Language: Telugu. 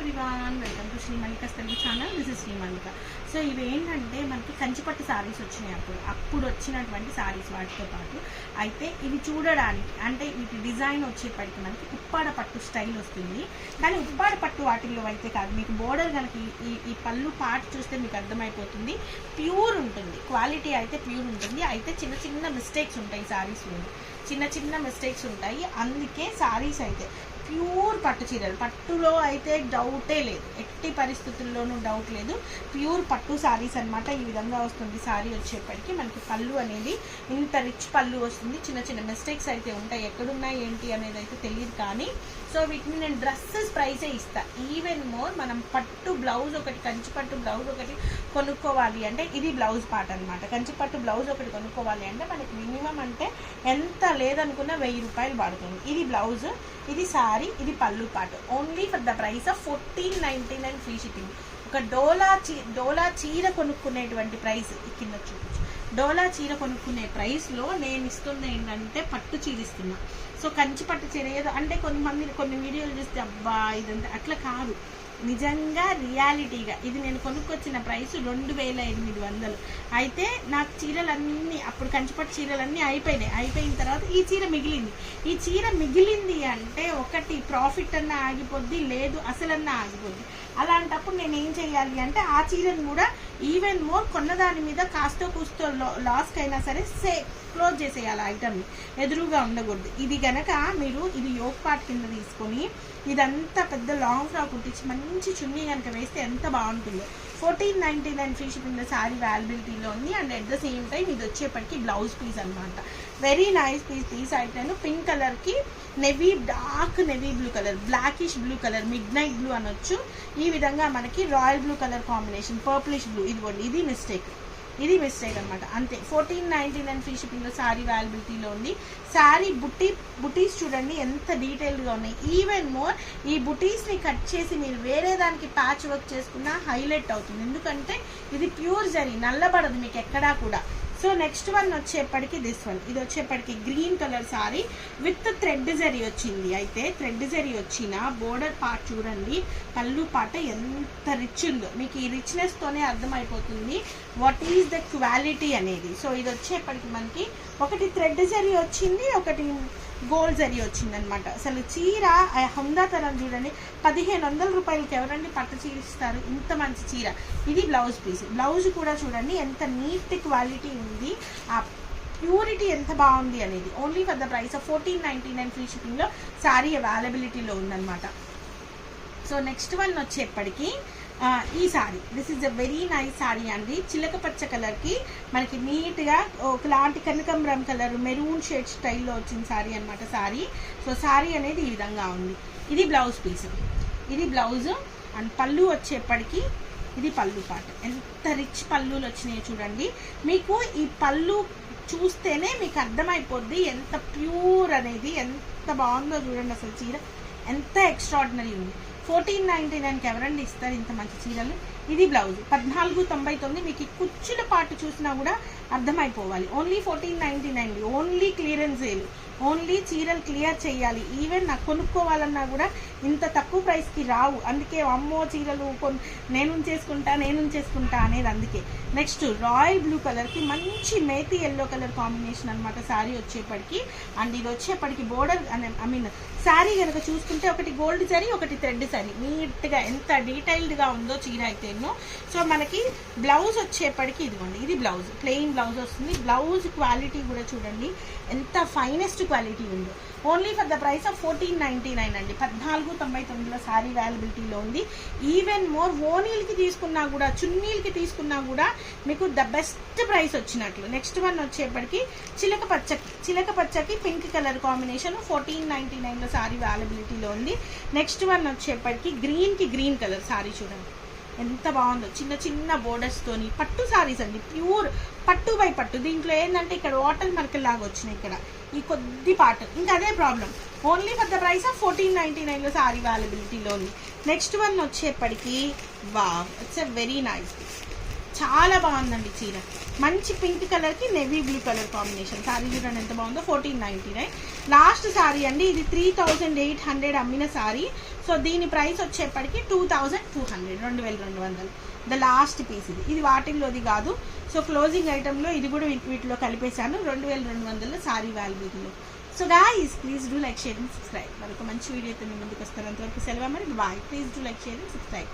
Everyone, welcome to Shri Mallika Telugu channel. This is Shri Mallika. So ఇవి ఏంటంటే మనకి కంచిపట్టు శారీస్ వచ్చినాయి. అప్పుడు వచ్చినటువంటి శారీస్ వాటితో పాటు అయితే ఇవి చూడడానికి అంటే వీటి డిజైన్ వచ్చేప్పటికి మనకి ఉప్పాడ పట్టు స్టైల్ వస్తుంది. కానీ ఉప్పాడ పట్టు వాటిల్లో అయితే కాదు. మీకు బోర్డర్ కనుక ఈ పళ్ళు పార్ట్ చూస్తే మీకు అర్థమైపోతుంది. ప్యూర్ ఉంటుంది, క్వాలిటీ అయితే ప్యూర్ ఉంటుంది. అయితే చిన్న చిన్న మిస్టేక్స్ ఉంటాయి శారీస్లో, చిన్న చిన్న మిస్టేక్స్ ఉంటాయి. అందుకే శారీస్ అయితే ప్యూర్ పట్టు చీరలు, పట్టులో అయితే డౌటే లేదు, ఎట్టి పరిస్థితుల్లోనూ డౌట్ లేదు. ప్యూర్ పట్టు శారీస్ అనమాట. ఈ విధంగా వస్తుంది శారీ వచ్చేప్పటికి. మనకి పళ్ళు అనేది ఇంత రిచ్ పళ్ళు వస్తుంది. చిన్న చిన్న మిస్టేక్స్ అయితే ఉంటాయి, ఎక్కడున్నాయి ఏంటి అనేది అయితే తెలియదు. కానీ సో వీటిని నేను డ్రెస్సెస్ ప్రైసే ఇస్తాను. ఈవెన్ మోర్ మనం పట్టు బ్లౌజ్ ఒకటి, కంచిపట్టు బ్లౌజ్ ఒకటి కొనుక్కోవాలి అంటే ఇది బ్లౌజ్ పార్ట్ అనమాట. కంచిపట్టు బ్లౌజ్ ఒకటి కొనుక్కోవాలి అంటే మనకి మినిమం అంటే ఎంత లేదనుకున్న 1000 రూపాయలు పడుతుంది. ఇది బ్లౌజ్, ఇది శారీ, ఇది పళ్ళు పాటు. Only for the price of 1499 free shipping. ఒక డోలా చీర కొనుక్కునేటువంటి ప్రైస్ కింద చూపించు. డోలా చీర కొనుక్కునే ప్రైస్లో నేను ఇస్తుంది ఏంటంటే పట్టు చీర ఇస్తున్నా. సో కంచి పట్టు చీర ఏదో అంటే కొన్ని వీడియోలు చూస్తే అబ్బా ఇదంతా అట్లా కాదు. నిజంగా రియాలిటీగా ఇది నేను కొనుక్కొచ్చిన ప్రైస్ 2800. అయితే నాకు చీరలన్నీ అప్పుడు కంచిపట్టు చీరలన్నీ అయిపోయిన తర్వాత ఈ చీర మిగిలింది అంటే ఒకటి ప్రాఫిట్ అన్నా ఆగిపోద్ది, లేదు అసలన్నా ఆగిపోద్ది. అలాంటప్పుడు నేను ఏం చేయాలి అంటే ఆ చీరను కూడా ఈవెన్ మోర్ కొన్నదాని మీద కాస్తో కూస్తో లాస్కి అయినా సరే క్లోజ్ చేసేయాలి. ఐటమ్ని ఎదురుగా ఉండకూడదు. ఇది గనక మీరు ఇది యోగ్ పార్ట్ కింద తీసుకొని ఇదంతా పెద్ద లాంగ్ ఫ్రాక్ కుట్టించి మంచి చున్నీ కనుక వేస్తే ఎంత బాగుంటుందో. 1499 ఫ్రీ షిప్పింగ్లో శారీ అవైలబిలిటీలో ఉంది. And at the same time ఇది వచ్చేప్పటికి బ్లౌజ్ పీస్ అనమాట. వెరీ నైస్ పీస్ అయితే పింక్ కలర్కి dark navy blue colour, blackish blue colour, mid night blue అనొచ్చు. ఈ విధంగా మనకి royal blue colour combination, purplish blue. ఇదిగోండి, ఇది మిస్టేక్ అనమాట. అంతే. 1499 ఫ్రీ షిప్పింగ్లో శారీ అవైలబిలిటీలో ఉంది. శారీ బుటీస్ చూడండి ఎంత డీటెయిల్డ్గా ఉన్నాయి. ఈవెన్ మోర్ ఈ బుటీస్ని కట్ చేసి మీరు వేరే దానికి ప్యాచ్ వర్క్ చేసుకున్నా హైలైట్ అవుతుంది. ఎందుకంటే ఇది ప్యూర్ జరీ, నల్లబడదు మీకు ఎక్కడా కూడా. సో నెక్స్ట్ వన్ వచ్చేప్పటికి ఇది వచ్చేప్పటికి green colour sorry with thread zari వచ్చింది. అయితే థ్రెడ్ జరీ వచ్చిన బోర్డర్ పార్ట్ చూడండి, పళ్ళు పాట ఎంత రిచ్ ఉందో. మీకు ఈ రిచ్నెస్తోనే అర్థమైపోతుంది వాట్ ఈజ్ ద క్వాలిటీ అనేది. సో ఇది వచ్చేప్పటికి మనకి ఒకటి థ్రెడ్ జరీ వచ్చింది, ఒకటి గోల్డ్ జరీ వచ్చింది అనమాట. అసలు చీర హుందాతనం చూడండి. 1500 రూపాయలకి ఎవరండి పట్టు చీర ఇస్తారు? ఇంత మంచి చీర. ఇది బ్లౌజ్ పీస్. బ్లౌజ్ కూడా చూడండి ఎంత నీట్ క్వాలిటీ ఉంది, ఆ ప్యూరిటీ ఎంత బాగుంది అనేది. Only for the price of 1499 free షిప్పింగ్లో శారీ అవైలబిలిటీలో ఉందన్నమాట. సో నెక్స్ట్ వన్ వచ్చేప్పటికి ఈ sari, this is a very nice sari అండి. చిలక పచ్చ కలర్కి మనకి నీట్గా ఒకలాంటి కనకంబరం కలర్, మెరూన్ షేడ్ స్టైల్లో వచ్చిన సారీ అనమాట సారీ. సో సారీ అనేది ఈ విధంగా ఉంది. ఇది బ్లౌజ్ పీస్, ఇది బ్లౌజ్. అండ్ పళ్ళు వచ్చేప్పటికి ఇది పళ్ళు పాట. ఎంత రిచ్ పళ్ళులు వచ్చినాయి చూడండి. మీకు ఈ పళ్ళు చూస్తేనే మీకు అర్థమైపోద్ది ఎంత ప్యూర్ అనేది, ఎంత బాగుందో చూడండి. అసలు చీర ఎంత ఎక్స్ట్రాడినరీ ఉంది. 1499కి ఎవరండి ఇస్తారు ఇంత మంచి చీరలు? ఇది బ్లౌజ్ 1499. మీకు ఈ కుచ్చుల పాటు చూసినా కూడా అర్థమైపోవాలి. Only 1499. Only clearance sale, only చీరలు క్లియర్ చేయాలి. ఈవెన్ నాకు కొనుక్కోవాలన్నా కూడా ఇంత తక్కువ ప్రైస్కి రావు. అందుకే అమ్మో చీరలు నేను చేసుకుంటా అనేది అందుకే. నెక్స్ట్ రాయల్ బ్లూ కలర్కి మంచి మేతి ఎల్లో కలర్ కాంబినేషన్ అనమాట శారీ వచ్చేప్పటికి. అండ్ ఇది వచ్చేప్పటికి బోర్డర్ శారీ కనుక చూసుకుంటే ఒకటి గోల్డ్ జరీ, ఒకటి థ్రెడ్ జరీ. నీట్గా ఎంత డీటెయిల్డ్గా ఉందో చీర అయితే. సో మనకి బ్లౌజ్ వచ్చేప్పటికి ఇదిగోండి, ఇది బ్లౌజ్, ప్లెయిన్ బ్లౌజ్ వస్తుంది. బ్లౌజ్ క్వాలిటీ కూడా చూడండి ఎంత ఫైనెస్ట్ క్వాలిటీ ఉందో. Only for the price of 1499 అండి. 1499లో శారీ అవైలబిలిటీలో ఉంది. ఈవెన్ మోర్ ఓనీలకి తీసుకున్నా కూడా, చున్నీలకి తీసుకున్నా కూడా మీకు ద బెస్ట్ ప్రైస్ వచ్చినట్లు. నెక్స్ట్ వన్ వచ్చేప్పటికి చిలక పచ్చకి పింక్ కలర్ కాంబినేషన్ 1499లో శారీ అవైలబిలిటీలో ఉంది. నెక్స్ట్ వన్ వచ్చేప్పటికి గ్రీన్కి గ్రీన్ కలర్ శారీ చూడండి ఎంత బాగుందో. చిన్న చిన్న బోర్డర్స్తోని పట్టు శారీస్ అండి, ప్యూర్ పట్టు బై పట్టు. దీంట్లో ఏంటంటే ఇక్కడ వాటర్ మార్కల్ లాగా వచ్చినాయి, ఇక్కడ ఈ కొద్ది పార్ట్. ఇంకా అదే problem. Only for the price of 1499లో శారీ అవైలబిలిటీలో ఉంది. నెక్స్ట్ వన్ వచ్చేప్పటికి wow, it's a very nice piece. చాలా బాగుందండి చీర. మంచి పింక్ కలర్కి navy blue colour combination. Sari చూడండి ఎంత బాగుందో. 1499 లాస్ట్ శారీ అండి. ఇది 3800 అమ్మిన శారీ. సో దీని ప్రైస్ వచ్చేప్పటికి 2200, 2200 ద లాస్ట్ పీస్ ఇది వాటిల్లోది కాదు. సో క్లోజింగ్ ఐటెంలో ఇది కూడా వీటిలో కలిపేశాను. 2200 సారీ వాల్యూలో. So guys please do like, share and subscribe. మరొక మంచి వీడియోతో మీ ముందుకు వస్తాను. అంతవరకు సెలవు మరి, bye. Please do like, share and subscribe.